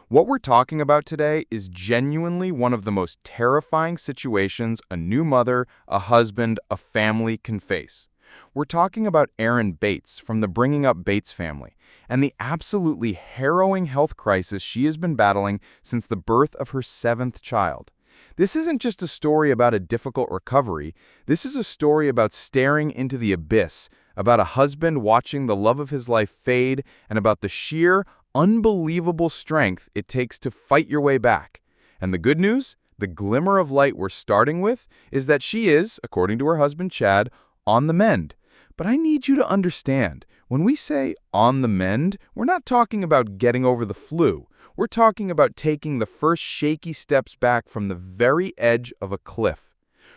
What we're talking about today is genuinely one of the most terrifying situations a new mother, a husband, a family can face. We're talking about Erin Bates from the Bringing Up Bates family and the absolutely harrowing health crisis she has been battling since the birth of her seventh child. This isn't just a story about a difficult recovery. This is a story about staring into the abyss, about a husband watching the love of his life fade, and about the sheer, unbelievable strength it takes to fight your way back. And the good news, the glimmer of light we're starting with, is that she is, according to her husband Chad, on the mend. But I need you to understand, when we say on the mend, we're not talking about getting over the flu. We're talking about taking the first shaky steps back from the very edge of a cliff.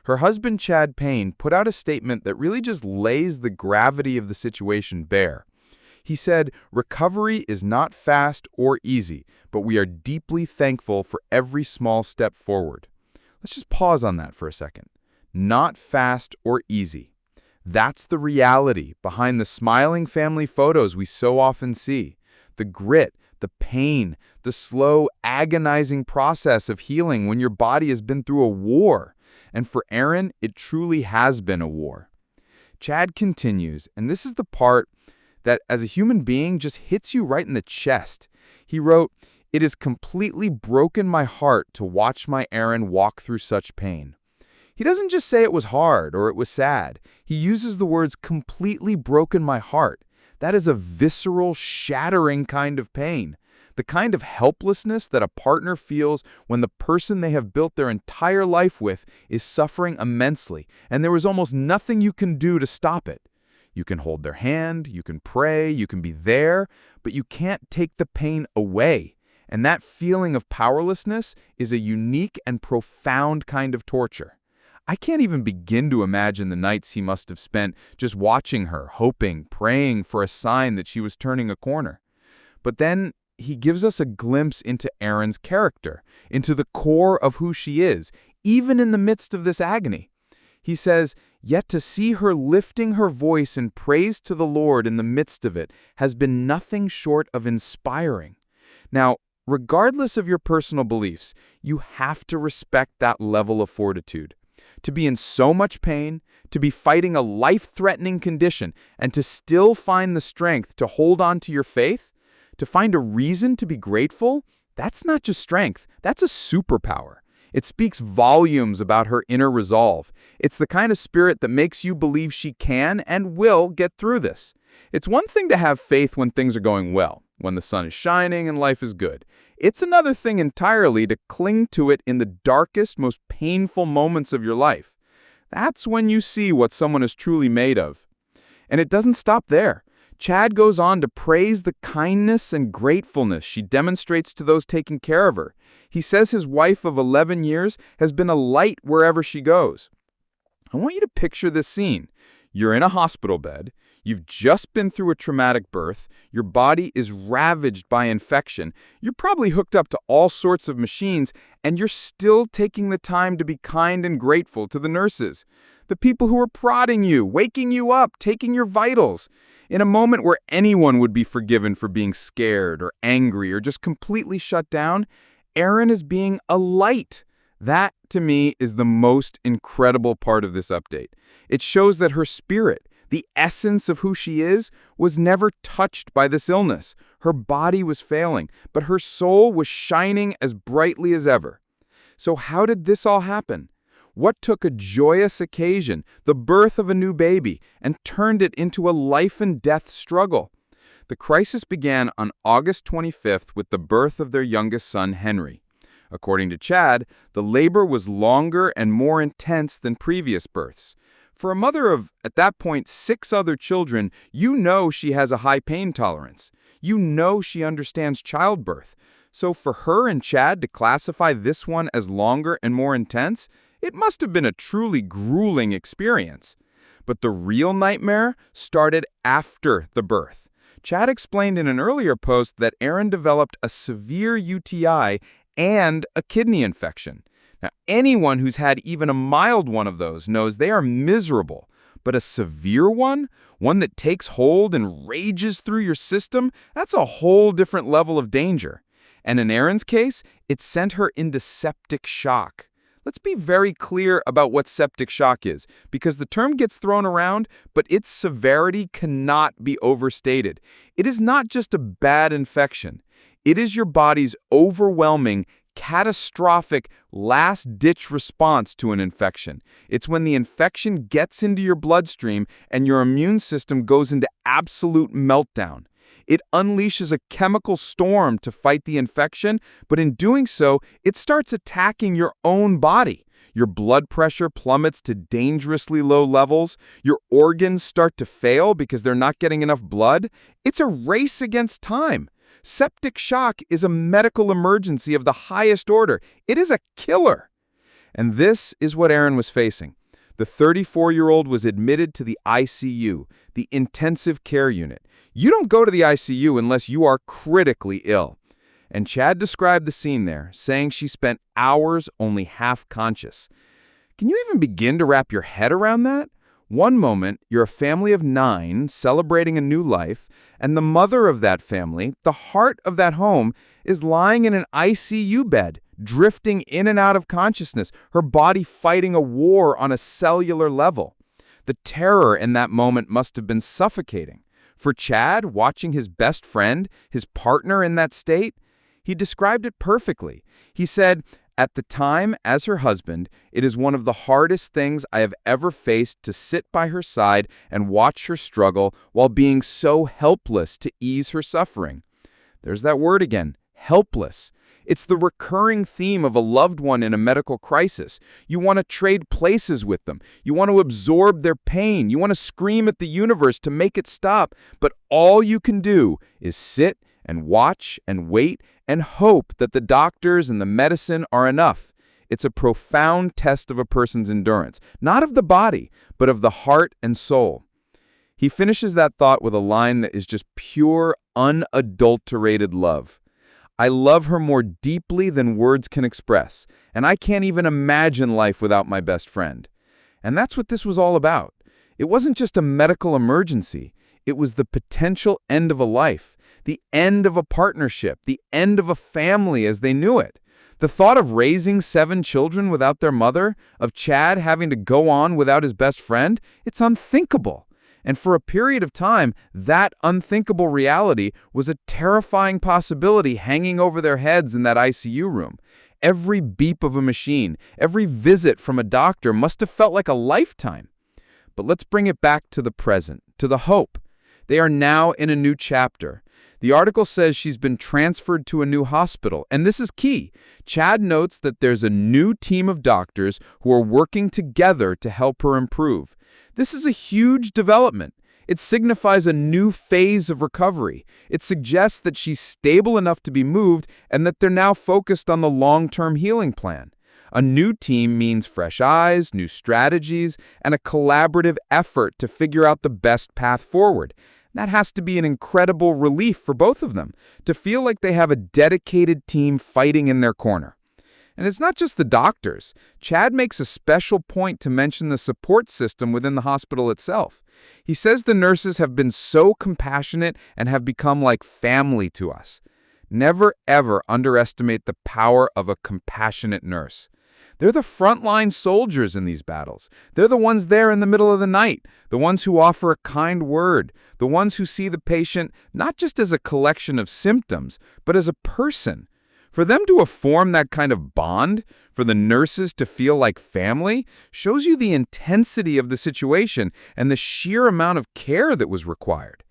Her husband Chad Paine put out a statement that really just lays the gravity of the situation bare. He said, "Recovery is not fast or easy, but we are deeply thankful for every small step forward." Let's just pause on that for a second. Not fast or easy. That's the reality behind the smiling family photos we so often see. The grit, the pain, the slow, agonizing process of healing when your body has been through a war. And for Erin, it truly has been a war. Chad continues, and this is the part that as a human being just hits you right in the chest. He wrote, "It has completely broken my heart to watch my Erin walk through such pain." He doesn't just say it was hard or it was sad. He uses the words completely broken my heart. That is a visceral, shattering kind of pain. The kind of helplessness that a partner feels when the person they have built their entire life with is suffering immensely, and there is almost nothing you can do to stop it. You can hold their hand, you can pray, you can be there, but you can't take the pain away. And that feeling of powerlessness is a unique and profound kind of torture. I can't even begin to imagine the nights he must have spent just watching her, hoping, praying for a sign that she was turning a corner. But then he gives us a glimpse into Erin's character, into the core of who she is, even in the midst of this agony. He says, "Yet to see her lifting her voice in praise to the Lord in the midst of it has been nothing short of inspiring." Now, regardless of your personal beliefs, you have to respect that level of fortitude. To be in so much pain, to be fighting a life-threatening condition, and to still find the strength to hold on to your faith, to find a reason to be grateful, that's not just strength, that's a superpower. It speaks volumes about her inner resolve. It's the kind of spirit that makes you believe she can and will get through this. It's one thing to have faith when things are going well, when the sun is shining and life is good. It's another thing entirely to cling to it in the darkest, most painful moments of your life. That's when you see what someone is truly made of. And it doesn't stop there. Chad goes on to praise the kindness and gratefulness she demonstrates to those taking care of her. He says his wife of 11 years has been a light wherever she goes. I want you to picture this scene. You're in a hospital bed. You've just been through a traumatic birth. Your body is ravaged by infection. You're probably hooked up to all sorts of machines, and you're still taking the time to be kind and grateful to the nurses, the people who are prodding you, waking you up, taking your vitals. In a moment where anyone would be forgiven for being scared or angry or just completely shut down, Erin is being a light. That, to me, is the most incredible part of this update. It shows that her spirit, the essence of who she is, was never touched by this illness. Her body was failing, but her soul was shining as brightly as ever. So how did this all happen? What took a joyous occasion, the birth of a new baby, and turned it into a life-and-death struggle? The crisis began on August 25th with the birth of their youngest son, Henry. According to Chad, the labor was longer and more intense than previous births. For a mother of, at that point, 6 other children, you know she has a high pain tolerance. You know she understands childbirth. So for her and Chad to classify this one as longer and more intense, it must have been a truly grueling experience. But the real nightmare started after the birth. Chad explained in an earlier post that Erin developed a severe UTI and a kidney infection. Now, anyone who's had even a mild one of those knows they are miserable. But a severe one that takes hold and rages through your system, that's a whole different level of danger. And in Erin's case, it sent her into septic shock. Let's be very clear about what septic shock is, because the term gets thrown around, but its severity cannot be overstated. It is not just a bad infection. It is your body's overwhelming, catastrophic, last-ditch response to an infection. It's when the infection gets into your bloodstream and your immune system goes into absolute meltdown. It unleashes a chemical storm to fight the infection, but in doing so, it starts attacking your own body. Your blood pressure plummets to dangerously low levels. Your organs start to fail because they're not getting enough blood. It's a race against time. Septic shock is a medical emergency of the highest order. It is a killer. And this is what Erin was facing. The 34-year-old was admitted to the ICU, the intensive care unit. You don't go to the ICU unless you are critically ill. And Chad described the scene there, saying she spent hours only half conscious. Can you even begin to wrap your head around that? One moment, you're a family of 9 celebrating a new life, and the mother of that family, the heart of that home, is lying in an ICU bed, drifting in and out of consciousness, her body fighting a war on a cellular level. The terror in that moment must have been suffocating. For Chad, watching his best friend, his partner in that state, he described it perfectly. He said, "At the time, as her husband, it is one of the hardest things I have ever faced to sit by her side and watch her struggle while being so helpless to ease her suffering." There's that word again, helpless. It's the recurring theme of a loved one in a medical crisis. You want to trade places with them. You want to absorb their pain. You want to scream at the universe to make it stop. But all you can do is sit and watch and wait and hope that the doctors and the medicine are enough. It's a profound test of a person's endurance, not of the body, but of the heart and soul. He finishes that thought with a line that is just pure, unadulterated love. "I love her more deeply than words can express, and I can't even imagine life without my best friend." And that's what this was all about. It wasn't just a medical emergency. It was the potential end of a life, the end of a partnership, the end of a family as they knew it. The thought of raising 7 children without their mother, of Chad having to go on without his best friend, it's unthinkable. And for a period of time, that unthinkable reality was a terrifying possibility hanging over their heads in that ICU room. Every beep of a machine, every visit from a doctor must have felt like a lifetime. But let's bring it back to the present, to the hope. They are now in a new chapter. The article says she's been transferred to a new hospital, and this is key. Chad notes that there's a new team of doctors who are working together to help her improve. This is a huge development. It signifies a new phase of recovery. It suggests that she's stable enough to be moved and that they're now focused on the long-term healing plan. A new team means fresh eyes, new strategies, and a collaborative effort to figure out the best path forward. That has to be an incredible relief for both of them, to feel like they have a dedicated team fighting in their corner. And it's not just the doctors. Chad makes a special point to mention the support system within the hospital itself. He says the nurses have been so compassionate and have become like family to us. Never, ever underestimate the power of a compassionate nurse. They're the frontline soldiers in these battles. They're the ones there in the middle of the night, the ones who offer a kind word, the ones who see the patient not just as a collection of symptoms, but as a person. For them to have formed that kind of bond, for the nurses to feel like family, shows you the intensity of the situation and the sheer amount of care that was required.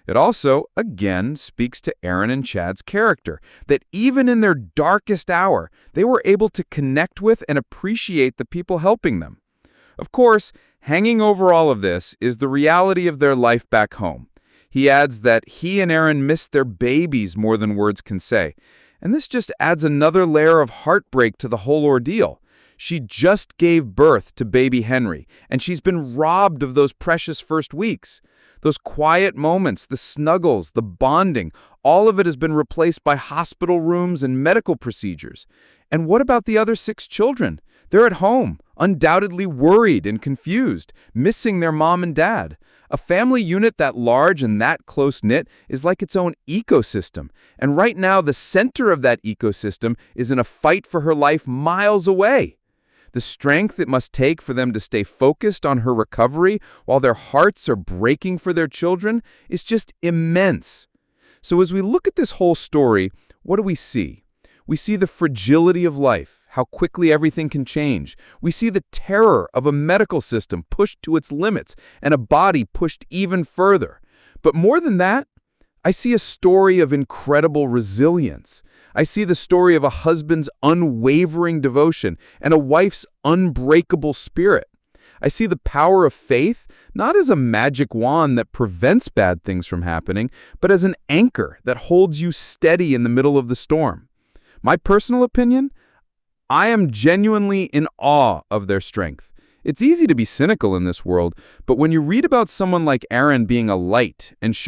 It also, again, speaks to Erin and Chad's character, that even in their darkest hour, they were able to connect with and appreciate the people helping them. Of course, hanging over all of this is the reality of their life back home. He adds that he and Erin missed their babies more than words can say. And this just adds another layer of heartbreak to the whole ordeal. She just gave birth to baby Henry, and she's been robbed of those precious first weeks. Those quiet moments, the snuggles, the bonding, All of it has been replaced by hospital rooms and medical procedures. And what about the other 6 children? They're at home, undoubtedly worried and confused, missing their mom and dad. A family unit that large and that close-knit is like its own ecosystem. And right now, the center of that ecosystem is in a fight for her life miles away. The strength it must take for them to stay focused on her recovery while their hearts are breaking for their children is just immense. So as we look at this whole story, what do we see? We see the fragility of life, how quickly everything can change. We see the terror of a medical system pushed to its limits and a body pushed even further. But more than that, I see a story of incredible resilience. I see the story of a husband's unwavering devotion and a wife's unbreakable spirit. I see the power of faith, not as a magic wand that prevents bad things from happening, but as an anchor that holds you steady in the middle of the storm. My personal opinion? I am genuinely in awe of their strength. It's easy to be cynical in this world, but when you read about someone like Erin being a light and showing